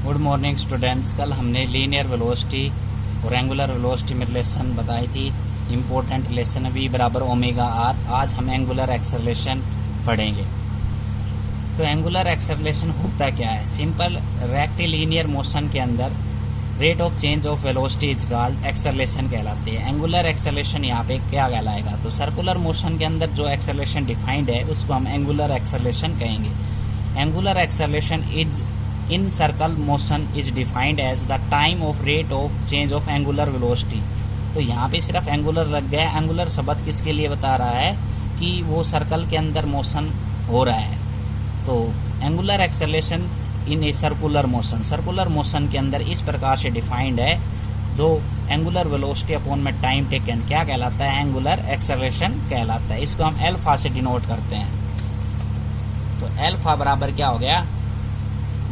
Good morning students. कल हमने linear velocity और एंगुलर वेलोसिटी में रिलेशन बताई थी। इम्पोर्टेंट रिलेशन v बराबर ओमेगा आर। आज हम एंगुलर एक्सेलरेशन पढ़ेंगे। तो एंगुलर एक्सेलरेशन होता क्या है? सिंपल रेक्टिलिनियर मोशन के अंदर rate of change of velocity is called acceleration कहलाती है। एंगुलर एक्सेलरेशन यहाँ पे क्या कहलाएगा? तो सर्कुलर मोशन के अंदर जो एक्सेलरेशन डिफाइंड है उसको हम एंगुलर एक्सेलरेशन कहेंगे। Angular acceleration is in circle motion is defined as the time of rate of change of angular velocity. तो यहाँ पे सिर्फ एंगुलर लग गया। एंगुलर शब्द किसके लिए बता रहा है? कि वो सर्कल के अंदर मोशन हो रहा है। तो angular acceleration in a circular motion, circular motion के अंदर इस प्रकार से डिफाइंड है। जो एंगुलर वेलोसिटी अपॉन में टाइम टेकन क्या कहलाता है? एंगुलर एक्सेलरेशन कहलाता है। इसको हम एल्फा से डिनोट करते हैं। तो एल्फा बराबर क्या हो गया?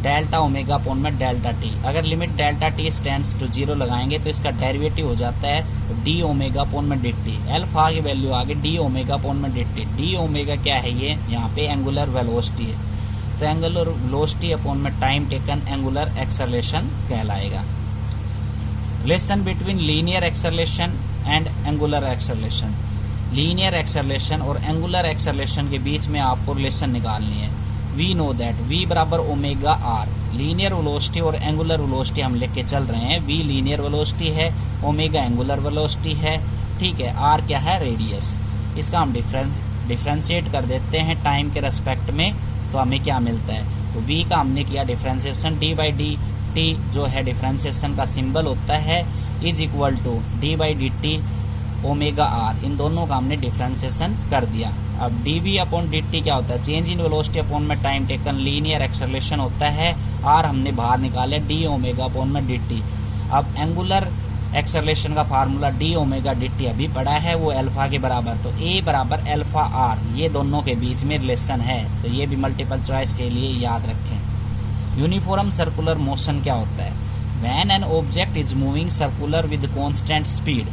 डेल्टा ओमेगा अपॉन में डेल्टा टी। अगर limit delta T stands to 0 लगाएंगे तो इसका डेरिवेटिव हो जाता है तो डी ओमेगा अपॉन में डी टी। एल्फा की वैल्यू आगे डी ओमेगा अपॉन में डी टी। डी ओमेगा क्या है? ये यहाँ पे एंगुलर वेलोसिटी है। तो एंगुलर वेलोसिटी अपॉन में टाइम टेकन एंगुलर एक्सेलरेशन कहलाएगा। Relation between linear acceleration and angular acceleration. Linear acceleration और एंगुलर एक्सेलरेशन के बीच में आपको रिलेशन निकालनी है। वी नो दैट v बराबर ओमेगा आर। लीनियर वेलोसिटी और एंगुलर वेलोसिटी हम लेके चल रहे हैं। v लीनियर वेलोसिटी है, ओमेगा एंगुलर वेलोसिटी है। ठीक है, r क्या है? रेडियस। इसका हम डिफरेंशिएट कर देते हैं टाइम के रेस्पेक्ट में, तो हमें क्या मिलता है? तो v का हमने किया differentiation, d by D T जो है डिफरेंशिएशन का सिंबल होता है, is equal to d by D T omega R. इन दोनों का हमने डिफरेंशिएशन कर दिया। अब dv अपॉन dt क्या होता है? चेंज इन वेलोसिटी अपॉन में टाइम टेकन लीनियर एक्सेलरेशन होता है। r हमने बाहर निकाले d ओमेगा अपॉन में dt। अब एंगुलर एक्सेलरेशन का फार्मूला d ओमेगा dt अभी पढ़ा है, वो अल्फा के बराबर। तो a बराबर अल्फा r, ये दोनों के बीच में रिलेशन है। तो ये भी मल्टीपल चॉइस के लिए याद रखें। यूनिफॉर्म सर्कुलर मोशन क्या होता है? When an object is moving circular with constant speed.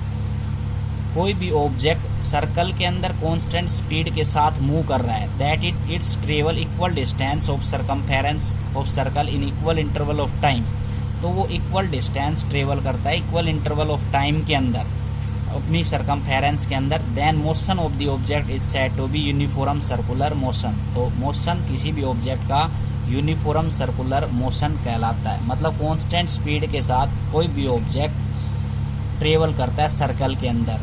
कोई भी ऑब्जेक्ट सर्कल के अंदर कांस्टेंट स्पीड के साथ मूव कर रहा है, that it's travel equal distance of circumference of circle in equal interval of time. तो वो इक्वल डिस्टेंस ट्रेवल करता है इक्वल इंटरवल ऑफ टाइम के अंदर, अपनी सरकमफेरेंस के अंदर। Then motion of the object is said to be uniform circular motion. तो मोशन किसी भी ऑब्जेक्ट का यूनिफॉर्म सर्कुलर मोशन कहलाता है। मतलब कांस्टेंट स्पीड के साथ कोई भी ऑब्जेक्ट ट्रेवल करता है सर्कल के अंदर,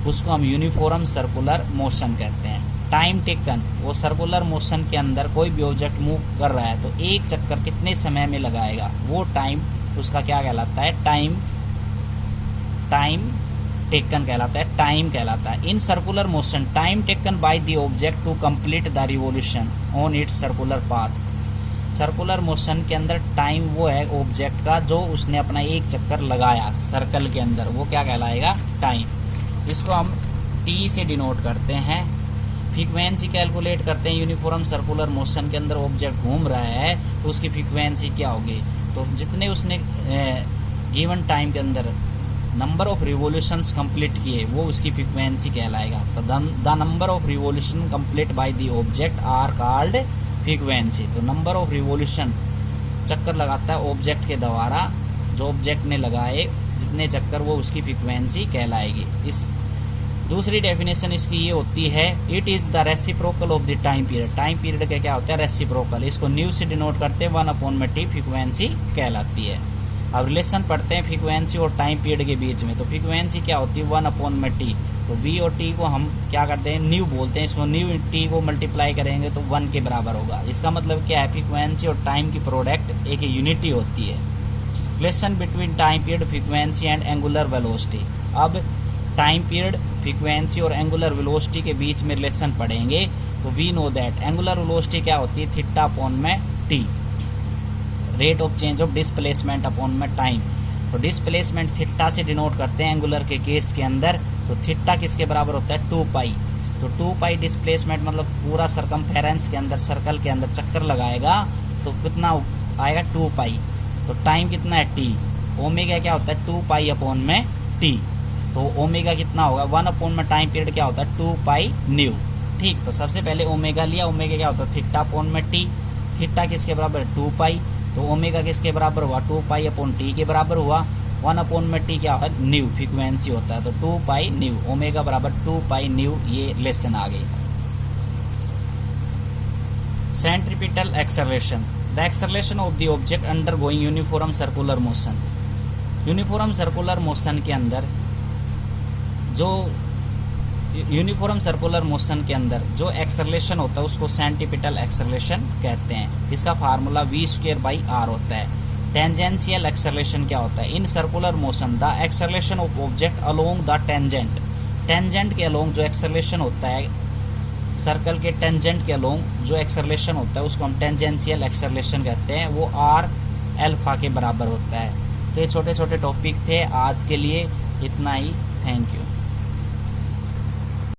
उसको हम यूनिफॉर्म सर्कुलर मोशन कहते हैं। टाइम टेकन, वो सर्कुलर मोशन के अंदर कोई भी ऑब्जेक्ट मूव कर रहा है तो एक चक्कर कितने समय में लगाएगा, वो टाइम उसका क्या कहलाता है? टाइम टेकन कहलाता है, टाइम कहलाता है। In circular motion time taken by the object to complete the revolution on its circular path. Circular motion के अंदर टाइम वो है ऑब्जेक्ट का जो उसने अपना एक चक्कर लगाया सर्कल के अंदर, वो क्या कहलाएगा? टाइम। इसको हम t से डिनोट करते हैं। फ्रीक्वेंसी कैलकुलेट करते हैं। यूनिफॉर्म सर्कुलर मोशन के अंदर ऑब्जेक्ट घूम रहा है तो उसकी फ्रीक्वेंसी क्या होगी? तो जितने उसने गिवन टाइम के अंदर नंबर ऑफ रिवोल्यूशंस कंप्लीट किए, वो उसकी फ्रीक्वेंसी कहलाएगा। तो the number of revolution complete by the object are called frequency. तो नंबर ऑफ रिवोल्यूशन चक्कर लगाता है ऑब्जेक्ट के द्वारा, जो ऑब्जेक्ट ने लगाए जितने चक्कर, वो उसकी फ्रीक्वेंसी कहलाएगी। इस दूसरी डेफिनेशन इसकी ये होती है, it is the reciprocal of the time period. Time period का क्या होता है? रेसिप्रोकल। इसको न्यू से डिनोट करते हैं, 1 अपॉन में टी फ्रीक्वेंसी कहलाती है। अब रिलेशन पढ़ते हैं फ्रीक्वेंसी और टाइम पीरियड के बीच में। तो फ्रीक्वेंसी क्या होती है? 1 अपॉन में टी। तो वी और टी को हम क्या करते हैं? न्यू बोलते हैं। इसको न्यू टी को मल्टीप्लाई करेंगे तो 1 के बराबर होगा। इसका मतलब क्या है? फ्रीक्वेंसी और टाइम की प्रोडक्ट एक यूनिटी होती है। Relation between time period, frequency and angular velocity. अब टाइम पीरियड, फ्रीक्वेंसी और एंगुलर वेलोसिटी के बीच में रिलेशन पढ़ेंगे। तो we know that angular velocity क्या होती है? थीटा अपॉन में T, rate of change of displacement upon में टाइम। तो डिस्प्लेसमेंट थीटा से डिनोट करते हैं एंगुलर के केस के अंदर। तो थीटा किसके बराबर होता है? 2 पाई। तो 2 पाई डिस्प्लेसमेंट मतलब पूरा सरकमफेरेंस के अंदर, सर्कल के अंदर चक्कर लगाएगा तो कितना आएगा? 2 पाई। तो टाइम कितना है? टी। ओमेगा क्या होता है? 2 पाई अपॉन में टी। तो ओमेगा कितना होगा? 1 अपॉन में टाइम पीरियड क्या होता है? 2 पाई न्यू। ठीक, तो सबसे पहले ओमेगा लिया। ओमेगा क्या होता है? थीटा अपॉन में टी। थीटा किसके बराबर है? 2 पाई। तो ओमेगा किसके बराबर हुआ, 2 पाई अपॉन टी के बराबर हुआ। 1 अपॉन में टी क्या है, न्यू फ्रीक्वेंसी होता है, तो 2 पाई न्यू, ओमेगा बराबर 2 पाई न्यू, ये लेसन आ गई। Centripetal acceleration, the acceleration of the object under going uniform circular motion. Uniform circular motion के अंदर जो जो एक्सेलरेशन होता है उसको सेंट्रीपिटल एक्सेलरेशन कहते हैं। इसका फार्मूला v²/r होता है। टेंजेंशियल एक्सेलरेशन क्या होता है, in circular motion the acceleration of object along the tangent, tangent के अलोंग जो एक्सेलरेशन होता है, सर्कल के टेंजेंट के अलोंग जो एक्सेलरेशन होता है उसको हम टेंजेंशियल एक्सेलरेशन कहते हैं, वो r अल्फा के बराबर होता है। तो ये छोटे छोटे टॉपिक थे, आज के लिए इतना ही। Thank you.